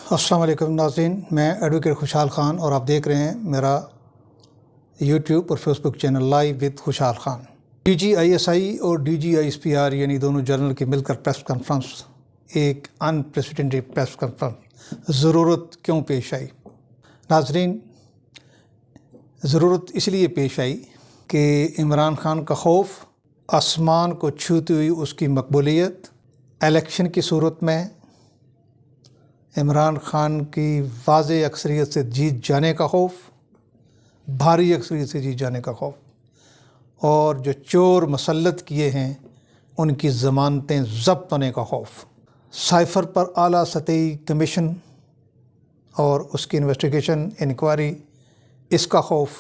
अस्सलाम वालेकुम नाज़रीन, मैं एडवोकेट खुशहाल ख़ान और आप देख रहे हैं मेरा यूट्यूब और फेसबुक चैनल लाइव विद खुशहाल ख़ान। DGISI और DGISPR यानी दोनों जनरल की मिलकर प्रेस कॉन्फ्रेंस, एक अनप्रेसिडेंटेड प्रेस कॉन्फ्रेंस ज़रूरत क्यों पेश आई? नाज़रीन, ज़रूरत इसलिए पेश आई कि इमरान ख़ान का खौफ, आसमान को छूती हुई उसकी मकबूलियत, इलेक्शन की सूरत में इमरान ख़ान की वाज़े अक्सरियत से जीत जाने का खौफ, भारी अक्सरियत से जीत जाने का खौफ, और जो चोर मसल्लत किए हैं उनकी ज़मानतें ज़ब्त होने का खौफ, साइफ़र पर आला सतही कमीशन और उसकी इन्वेस्टिगेशन इंक्वायरी, इसका खौफ,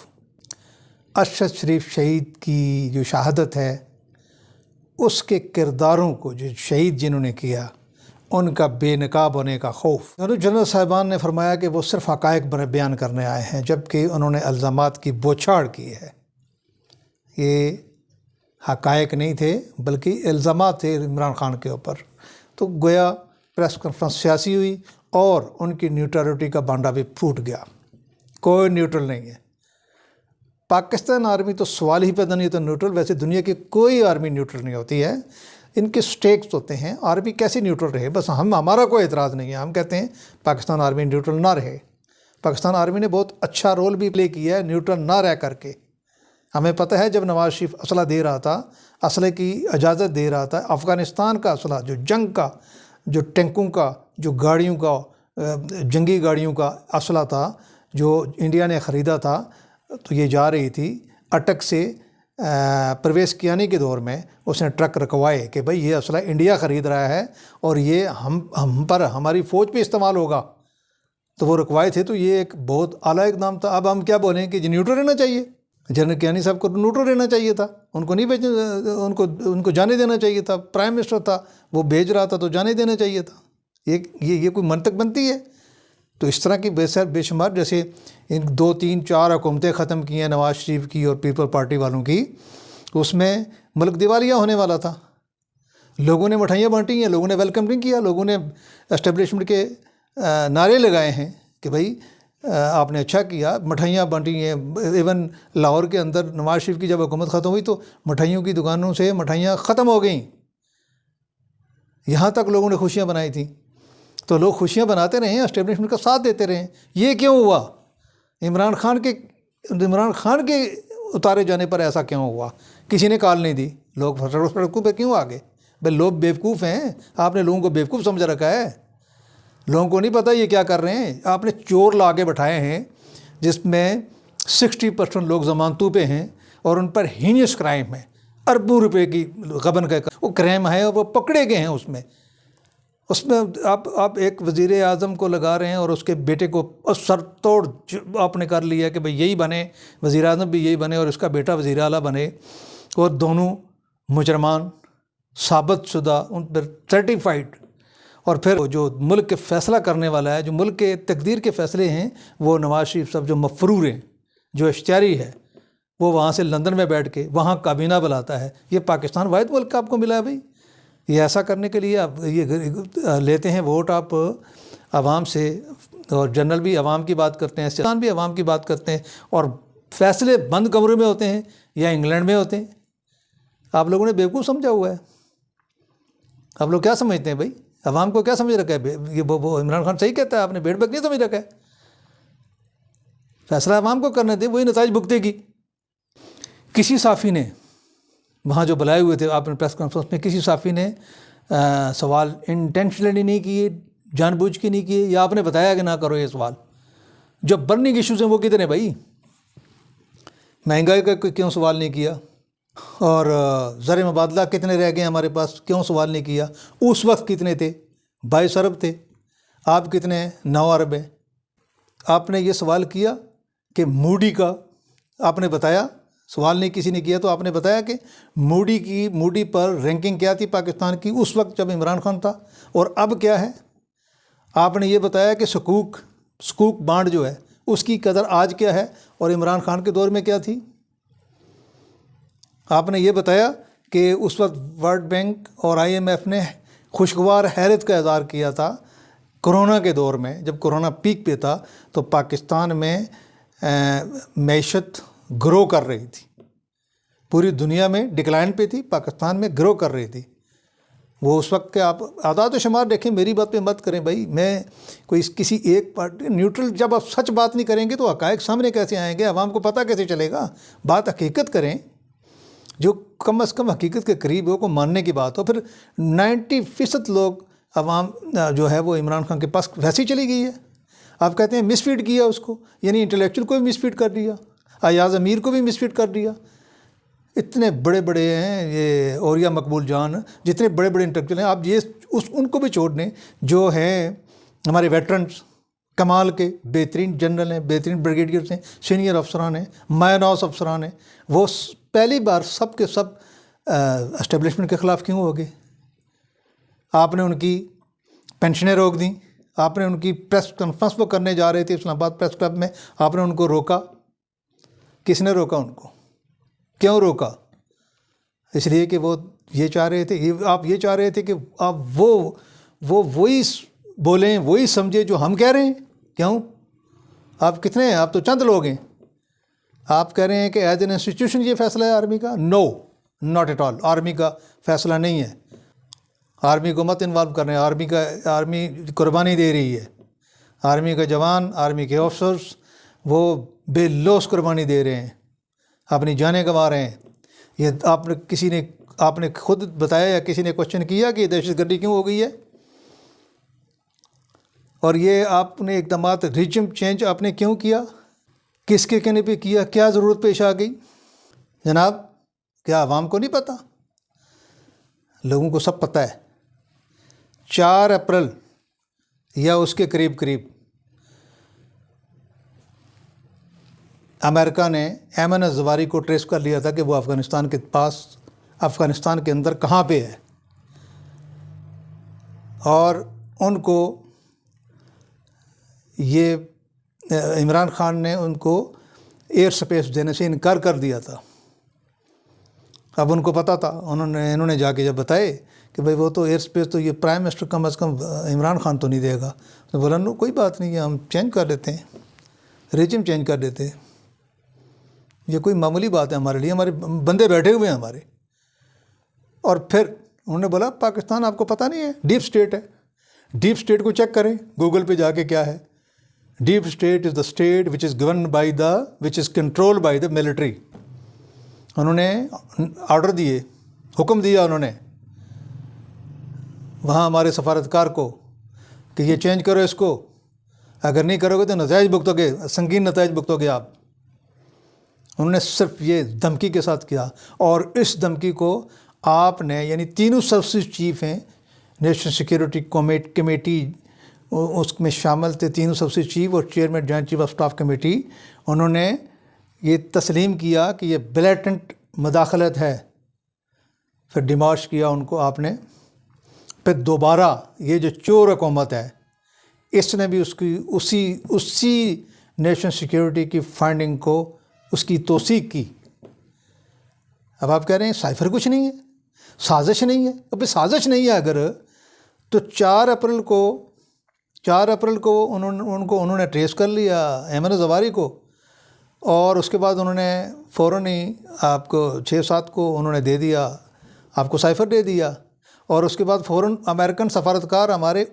अरशद शरीफ शहीद की जो शहादत है उसके किरदारों को, जो शहीद जिन्होंने किया, उनका बेनकाब होने का खौफ। जनरल साहिबान ने फरमाया कि वो सिर्फ हक़ाइक़ बयान करने आए हैं, जबकि उन्होंने इल्ज़ामात की बौछार की है। ये हक़ाइक़ नहीं थे बल्कि इल्ज़ामात थे इमरान ख़ान के ऊपर। तो गोया प्रेस कॉन्फ्रेंस सियासी हुई और उनकी न्यूट्रलिटी का बांडा भी फूट गया। कोई न्यूट्रल नहीं है। पाकिस्तान आर्मी तो सवाल ही पैदा नहीं होता न्यूट्रल। वैसे दुनिया की कोई आर्मी न्यूट्रल नहीं होती है, इनके स्टेक्स होते हैं। आर्मी कैसे न्यूट्रल रहे? बस हमारा कोई एतराज़ नहीं है, हम कहते हैं पाकिस्तान आर्मी न्यूट्रल ना रहे। पाकिस्तान आर्मी ने बहुत अच्छा रोल भी प्ले किया है न्यूट्रल ना रह करके। हमें पता है जब नवाज़ शरीफ असला दे रहा था, असले की इजाज़त दे रहा था, अफ़गानिस्तान का असला, जो जंग का, जो टैंकों का, जो गाड़ियों का, जंगी गाड़ियों का असला था जो इंडिया ने ख़रीदा था, तो ये जा रही थी अटक से परवेज़ कियानी के दौर में उसने ट्रक रखवाए कि भाई ये असला इंडिया ख़रीद रहा है और ये हम पर, हमारी फ़ौज पे इस्तेमाल होगा, तो वो रखवाए थे। तो ये एक बहुत आला इक़दाम था। अब हम क्या बोलें कि न्यूट्रल रहना चाहिए? जनरल कियानी साहब को न्यूट्रल रहना चाहिए था, उनको नहीं भेज, उनको जाने देना चाहिए था। प्राइम मिनिस्टर था, वो भेज रहा था तो जाने देना चाहिए था। ये कोई मंतक बनती है? तो इस तरह की बेशुमार, जैसे इन 2, 3, 4 हुकूमतें ख़त्म की हैं नवाज़ शरीफ की और पीपल पार्टी वालों की, उसमें मुल्क दिवालिया होने वाला था। लोगों ने मिठाइयाँ बांटी हैं, लोगों ने वेलकम नहीं किया, लोगों ने एस्टेब्लिशमेंट के नारे लगाए हैं कि भाई आपने अच्छा किया, मिठाइयाँ बांटी हैं। इवन लाहौर के अंदर नवाज़ शरीफ की जब हुकूमत ख़त्म हुई तो मिठाइयों की दुकानों से मिठाइयाँ ख़त्म हो गई, यहाँ तक लोगों ने खुशियाँ बनाई थी। तो लोग खुशियाँ बनाते रहे, एस्टेब्लिशमेंट का साथ देते रहे। ये क्यों हुआ? इमरान ख़ान के उतारे जाने पर ऐसा क्यों हुआ? किसी ने कॉल नहीं दी। लोग सड़कों पे क्यों आ गए? भाई लोग बेवकूफ़ हैं, आपने लोगों को बेवकूफ़ समझ रखा है। लोगों को नहीं पता ये क्या कर रहे हैं। आपने चोर ला के बैठाए हैं जिसमें 60% लोग ज़मानतों पे हैं और उन पर हीनियस क्राइम है, अरबों रुपए की गबन का वो क्राइम है और वो पकड़े गए हैं। उसमें आप एक वज़ीर आज़म को लगा रहे हैं और उसके बेटे को सर तोड़ आपने कर लिया कि भाई यही बने, वज़ीर आज़म भी यही बने और उसका बेटा वज़ीर आला बने, और दोनों मुजरमान साबित शुदा, उन पर सर्टिफाइड। और फिर जो मुल्क के फ़ैसला करने वाला है, जो मुल्क के तकदीर के फ़ैसले हैं, वो नवाज़ शरीफ साहब जो मफरूर हैं, जो इश्तियारी है, वो वहाँ से लंदन में बैठ के वहाँ काबीना बुलाता है। ये पाकिस्तान वाहिद मुल्क आपको मिला है भाई। ये ऐसा करने के लिए आप ये लेते हैं वोट आप आवाम से, और जनरल भी आवाम की बात करते हैं, सियासतदान भी आवाम की बात करते हैं, और फैसले बंद कमरे में होते हैं या इंग्लैंड में होते हैं। आप लोगों ने बेवकूफ़ समझा हुआ है। आप लोग क्या समझते हैं भाई? आवाम को क्या समझ रखा है? ये वो इमरान ख़ान सही कहता है, आपने भेड़ बकरी नहीं समझ रखा है। फैसला आवाम को करने दे, वही नताइज भुगतेगी। किसी साफ़ी ने वहाँ जो बुलाए हुए थे आपने प्रेस कॉन्फ्रेंस में, किसी साफ़ी ने सवाल इंटेंशनली नहीं किए, जानबूझ के नहीं किए, या आपने बताया कि ना करो ये सवाल। जो बर्निंग इश्यूज़ हैं वो कितने भाई? महंगाई का क्यों सवाल नहीं किया? और ज़र मुबादला कितने रह गए हमारे पास, क्यों सवाल नहीं किया? उस वक्त कितने थे? 22 अरब थे। आप कितने हैं? 9 अरब हैं। आपने ये सवाल किया कि मूडी का, आपने बताया, सवाल नहीं किसी ने किया तो आपने बताया कि मूडी पर रैंकिंग क्या थी पाकिस्तान की उस वक्त जब इमरान ख़ान था, और अब क्या है? आपने ये बताया कि सकूक बांड जो है उसकी कदर आज क्या है और इमरान ख़ान के दौर में क्या थी। आपने ये बताया कि उस वक्त वर्ल्ड बैंक और IMF ने खुशगवार हैरत का इज़हार किया था कोरोना के दौर में, जब कोरोना पीक पे था, तो पाकिस्तान में मैशत ग्रो कर रही थी। पूरी दुनिया में डिक्लाइन पे थी, पाकिस्तान में ग्रो कर रही थी। वो उस वक्त के आप आदाद शुमार देखें, मेरी बात पे मत करें भाई, मैं कोई किसी एक पार्टी न्यूट्रल, जब आप सच बात नहीं करेंगे तो हक़ाइक़ सामने कैसे आएंगे, आवाम को पता कैसे चलेगा। बात हकीकत करें, जो कम अज़ कम हकीकत के करीब हो, को मानने की बात हो। फिर 90% लोग आवाम जो है वो इमरान खान के पास वैसे ही चली गई है। आप कहते हैं मिसफीड किया उसको, यानी इंटेलेक्चुअल को भी मिसफीड कर दिया, अयाज़ अमीर को भी मिसफीड कर दिया। इतने बड़े बड़े हैं ये औरिया मकबूल जान, जितने बड़े बड़े इंटेलेक्चुअल हैं, आप ये उनको भी छोड़ दें जो हैं हमारे वेटरन्स, कमाल के बेहतरीन जनरल हैं, बेहतरीन ब्रिगेडियर्स हैं, सीनियर अफसरान हैं, मायनॉस अफसरान हैं। वो पहली बार सब के सब एस्टेब्लिशमेंट के ख़िलाफ़ क्यों हो गए? आपने उनकी पेंशनें रोक दी, आपने उनकी प्रेस कॉन्फ्रेंस वो करने जा रहे थे इस्लामाबाद प्रेस क्लब में, आपने उनको रोका। किसने रोका उनको? क्यों रोका? इसलिए कि वो ये चाह रहे थे, आप ये चाह रहे थे कि आप वो वही बोलें, वही समझे जो हम कह रहे हैं। क्यों? आप कितने हैं? आप तो चंद लोग हैं। आप कह रहे हैं कि एज एन इंस्टीट्यूशन ये फ़ैसला है आर्मी का। No, not at all, army का फ़ैसला नहीं है। आर्मी को मत इन्वॉल्व कर रहे हैं। आर्मी कुर्बानी दे रही है। आर्मी का जवान, आर्मी के ऑफिसर्स वो बेलौस कुर्बानी दे रहे हैं, अपनी जानें गंवा रहे हैं। ये आपने खुद बताया या किसी ने क्वेश्चन किया कि दहशतगर्दी क्यों हो गई है? और ये आपने इक़दामात रिजिम चेंज आपने क्यों किया? किसके कहने पे किया? क्या ज़रूरत पेश आ गई? जनाब, क्या आवाम को नहीं पता? लोगों को सब पता है। 4 अप्रैल या उसके करीब करीब अमेरिका ने ऐमन अज़वारी को ट्रेस कर लिया था कि वो अफ़गानिस्तान के पास, अफ़गानिस्तान के अंदर कहाँ पे है, और उनको ये इमरान खान ने उनको एयर स्पेस देने से इनकार कर दिया था। अब उनको पता था, इन्होंने जाके जब बताए कि भाई वो तो एयर स्पेस तो ये प्राइम मिनिस्टर कम अज़ कम इमरान खान तो नहीं देगा, तो बोला नो कोई बात नहीं है, हम चेंज कर देते हैं, रेजिम चेंज कर देते हैं, ये कोई मामूली बात है हमारे लिए, हमारे बंदे बैठे हुए हैं हमारे। और फिर उन्होंने बोला पाकिस्तान आपको पता नहीं है, डीप स्टेट है। डीप स्टेट को चेक करें गूगल पे जाके, क्या है? Deep state is the state which is govern by which is controlled by the military. उन्होंने ऑर्डर दिए, हुक्म दिया उन्होंने वहाँ हमारे सफारतकार को कि ये चेंज करो इसको, अगर नहीं करोगे तो नताइज भुगतोगे, संगीन नताइज भुगतोगे आप। उन्होंने सिर्फ ये धमकी के साथ किया, और इस धमकी को आपने, यानी तीनों सर्विस चीफ हैं, नेशनल सिक्योरिटी कमेटी उसमें शामिल थे, तीनों सर्विस चीफ और chairman joint chief of staff committee, उन्होंने ये तस्लीम किया कि ये ब्लैटेंट मुदाखलत है। फिर डिमाश किया उनको आपने। फिर दोबारा ये जो चोर हुकूमत है, इसने भी उसकी उसी नेशनल सिक्योरिटी की फाइंडिंग को उसकी तौसीक की। अब आप कह रहे हैं साइफर कुछ नहीं है, साजिश नहीं है। अब साजिश नहीं है अगर, तो 4 अप्रैल को उन्होंने ट्रेस कर लिया ऐमन ज़वारी को, और उसके बाद उन्होंने फ़ौरन ही आपको 6-7 को उन्होंने दे दिया, आपको साइफर दे दिया। और उसके बाद फ़ौरन अमेरिकन सफारतकार हमारे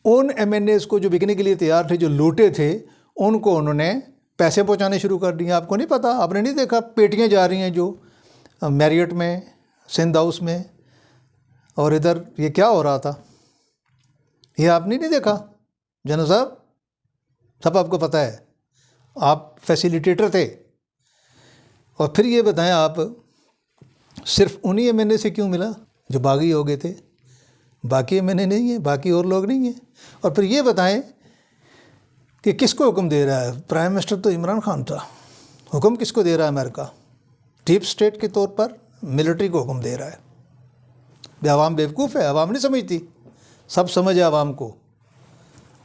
उन MNAs को जो बिकने के लिए तैयार थे, जो लूटे थे, उनको उन्होंने पैसे पहुंचाने शुरू कर दिए। आपको नहीं पता, आपने नहीं देखा पेटियां जा रही हैं जो मैरियट में, सिंध हाउस में, और इधर ये क्या हो रहा था, ये आपने नहीं देखा? जनरल साहब, सब आपको पता है, आप फैसिलिटेटर थे। और फिर ये बताएं, आप सिर्फ उन्हीं MNA से क्यों मिला जो बागी हो गए थे? बाकी MNA नहीं है, बाकी और लोग नहीं हैं। और फिर ये बताएं कि किसको हुक्म दे रहा है? प्राइम मिनिस्टर तो इमरान खान था, हुक्म किसको दे रहा है? अमेरिका डीप स्टेट के तौर पर मिलिट्री को हुक्म दे रहा है। आवाम बेवकूफ़ है, आवाम नहीं समझती, सब समझ है आवाम को।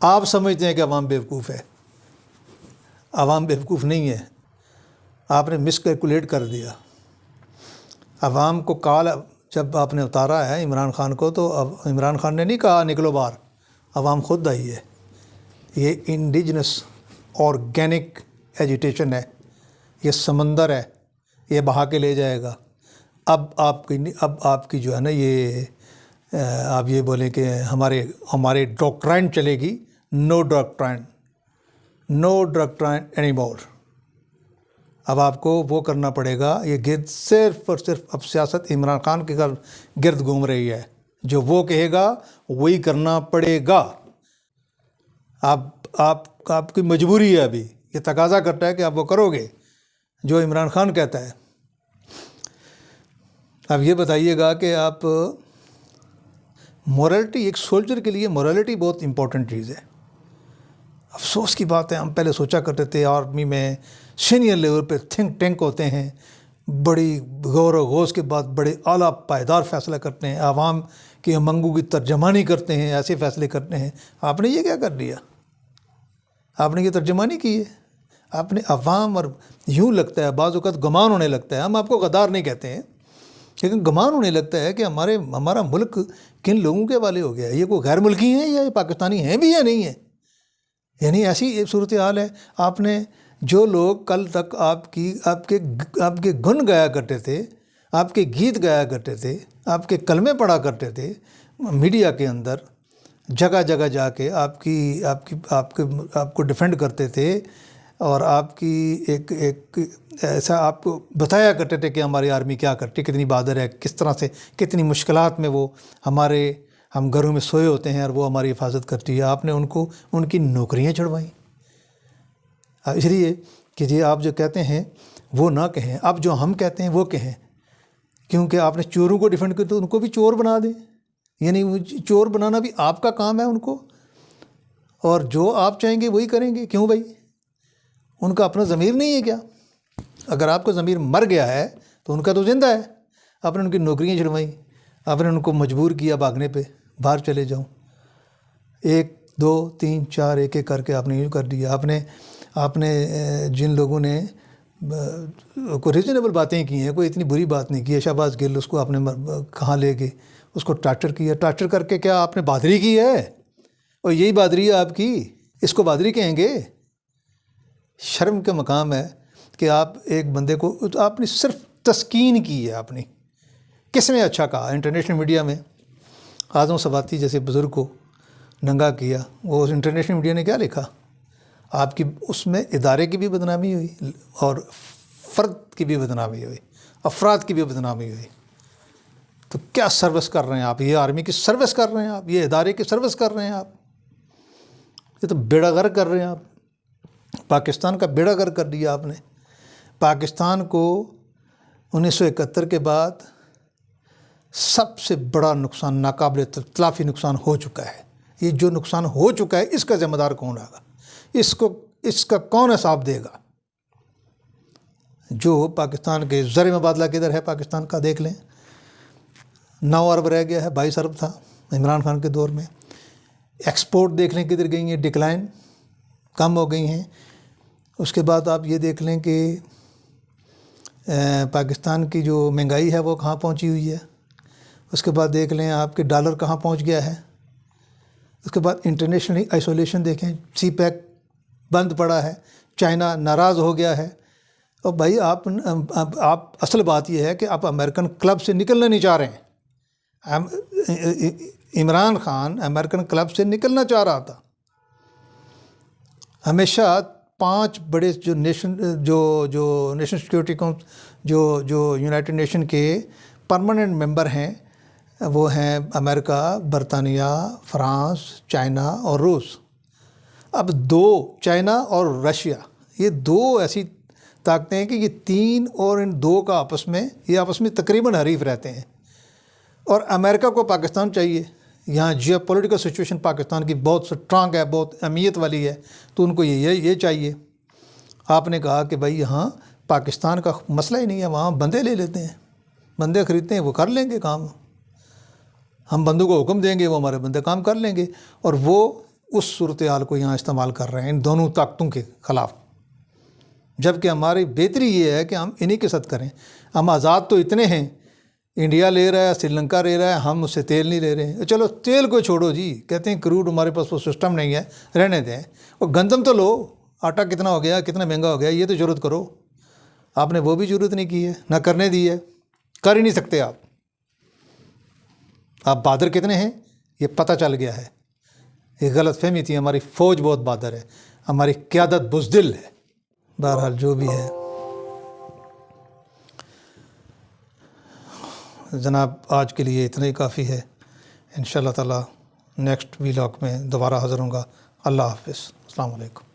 आप समझते हैं कि आवाम बेवकूफ़ है, आवाम बेवकूफ़ नहीं है, आपने मिसकैलकुलेट कर दिया। आवाम को कॉल जब आपने उतारा है इमरान खान को, तो अब इमरान खान ने नहीं कहा निकलो बाहर, आवाम खुद आई है। ये इंडिजिनस ऑर्गेनिक एजिटेशन है, ये समंदर है, ये बहा के ले जाएगा। अब आपकी जो है ना ये आप ये बोलें कि हमारे डॉक्ट्राइन चलेगी, नो डॉक्ट्राइन एनी मोर। अब आपको वो करना पड़ेगा, ये गिर्द सिर्फ और सिर्फ अब सियासत इमरान खान के गिर्द घूम रही है। जो वो कहेगा वही करना पड़ेगा। आपकी मजबूरी है, अभी ये तकाजा करता है कि आप वो करोगे जो इमरान खान कहता है। अब ये बताइएगा कि आप मोरालिटी, एक सोल्जर के लिए मोरालिटी बहुत इम्पोर्टेंट चीज़ है। अफसोस की बात है, हम पहले सोचा करते थे आर्मी में सीनियर लेवल पे थिंक टैंक होते हैं, बड़ी गौर व गौस के बाद बड़े आला पायदार फैसला करते हैं, आवाम की उमंगों की तर्जमानी करते हैं, ऐसे फैसले करते हैं। आपने ये क्या कर दिया? आपने ये तर्जमानी की है। आपने अवाम, और यूँ लगता है बाज़ औक़ात गुमान होने लगता है, हम आपको गद्दार नहीं कहते हैं, लेकिन गुमान होने लगता है कि हमारा मुल्क किन लोगों के हवाले हो गया है। ये कोई गैर मुल्की हैं या ये पाकिस्तानी हैं भी या नहीं है? यानी ऐसी एक सूरत हाल है। आपने जो लोग कल तक आपके गुन गाया करते थे, आपके गीत गाया करते थे, आपके कलमे पढ़ा करते थे, मीडिया के अंदर जगह जगह जाके आपको डिफेंड करते थे और आपकी एक ऐसा आपको बताया करते थे कि हमारी आर्मी क्या करती है, कितनी बहादुर है, किस तरह से कितनी मुश्किलात में वो हम घरों में सोए होते हैं और वो हमारी हिफाजत करती है। आपने उनकी नौकरियां छुड़वाई, इसलिए कि जी आप जो कहते हैं वो ना कहें, अब जो हम कहते हैं वो कहें, क्योंकि आपने चोरों को डिफेंड किया तो उनको भी चोर बना दें। यानी चोर बनाना भी आपका काम है उनको, और जो आप चाहेंगे वही करेंगे। क्यों भाई? उनका अपना ज़मीर नहीं है क्या? अगर आपका ज़मीर मर गया है तो उनका तो ज़िंदा है। आपने उनकी नौकरियां छुड़वाई, आपने उनको मजबूर किया भागने पे, बाहर चले जाओ। 1 2 3 4 एक एक करके आपने यूँ कर दिया। आपने जिन लोगों ने कोई रीज़नेबल बातें की हैं, कोई इतनी बुरी बात नहीं की है, शहबाज गिल, उसको आपने कहाँ ले गए, उसको टार्चर किया। टार्चर करके क्या आपने बहादुरी की है? और यही बहादुरी है आपकी, इसको बहादुरी कहेंगे? शर्म का मकाम है कि आप एक बंदे को, आपने सिर्फ तस्कीन की है। आपने किसने अच्छा कहा? इंटरनेशनल मीडिया में आज़म सवाती जैसे बुज़ुर्ग को नंगा किया, वो इंटरनेशनल मीडिया ने क्या लिखा? आपकी उसमें इदारे की भी बदनामी हुई और फ़र्द की भी बदनामी हुई, अफराद की भी बदनामी हुई। तो क्या सर्विस कर रहे हैं आप? ये आर्मी की सर्विस कर रहे हैं आप, ये इदारे की सर्विस कर रहे हैं आप, ये तो बेड़ागर कर रहे हैं आप। पाकिस्तान का बेड़ागर कर दिया आपने। पाकिस्तान को 1971 के बाद सबसे बड़ा नुकसान, नाकाबिल तलाफ़ी नुकसान हो चुका है। ये जो नुकसान हो चुका है इसका ज़िम्मेदार कौन होगा? इसका कौन हिसाब देगा? जो पाकिस्तान के ज़र मुबादला किधर है पाकिस्तान का देख लें, 9 अरब रह गया है, 22 अरब था इमरान खान के दौर में। एक्सपोर्ट देख लें किधर गई हैं, डिक्लाइन, कम हो गई हैं। उसके बाद आप ये देख लें कि पाकिस्तान की जो महंगाई है वो कहाँ पहुँची हुई है। उसके बाद देख लें आपके डॉलर कहाँ पहुँच गया है। उसके बाद इंटरनेशनल आइसोलेशन देखें, CPEC बंद पड़ा है, चाइना नाराज़ हो गया है। और भाई आप असल बात यह है कि आप अमेरिकन क्लब से निकलना नहीं चाह रहे हैं। इमरान खान अमेरिकन क्लब से निकलना चाह रहा था। हमेशा 5 बड़े जो नेशन सिक्योरिटी काउंसिल जो यूनाइटेड नेशन के परमानेंट मेंबर हैं वो हैं अमेरिका, बरतानिया, फ्रांस, चाइना और रूस। अब 2 चाइना और रशिया, ये 2 ऐसी ताकतें हैं कि ये 3 और इन 2 का आपस में तकरीबन हरीफ रहते हैं। और अमेरिका को पाकिस्तान चाहिए। यहाँ जियोपॉलिटिकल सिचुएशन पाकिस्तान की बहुत स्ट्रांग है, बहुत अहमियत वाली है, तो उनको ये चाहिए। आपने कहा कि भाई यहाँ पाकिस्तान का मसला ही नहीं है, वहाँ बंदे ले लेते हैं, बंदे ख़रीदते हैं, वो कर लेंगे काम। हम बंदों को हुक्म देंगे, वो हमारे बंदे काम कर लेंगे। और वो उस सूरत हाल को यहाँ इस्तेमाल कर रहे हैं इन दोनों ताकतों के ख़िलाफ़। जबकि हमारी बेहतरी ये है कि हम इन्हीं के साथ करें। हम आज़ाद तो इतने हैं, इंडिया ले रहा है, श्रीलंका ले रहा है, हम उससे तेल नहीं ले रहे हैं। चलो तेल को छोड़ो जी, कहते हैं क्रूड हमारे पास वो सिस्टम नहीं है, रहने दें। और गंदम तो लो, आटा कितना हो गया, कितना महंगा हो गया, ये तो ज़रूरत करो। आपने वो भी ज़रूरत नहीं की है, ना करने दी है, कर ही नहीं सकते आप बहादुर कितने हैं ये पता चल गया है। ये गलत फहमी थी, हमारी फ़ौज बहुत बहादुर है, हमारी क़यादत बुज़दिल है। बहरहाल जो भी है जनाब, आज के लिए इतना ही काफ़ी है। इंशाअल्लाह ताला नेक्स्ट व्लॉग में दोबारा हाज़िर होऊंगा। अल्लाह हाफ़िज़, अस्सलाम वालेकुम।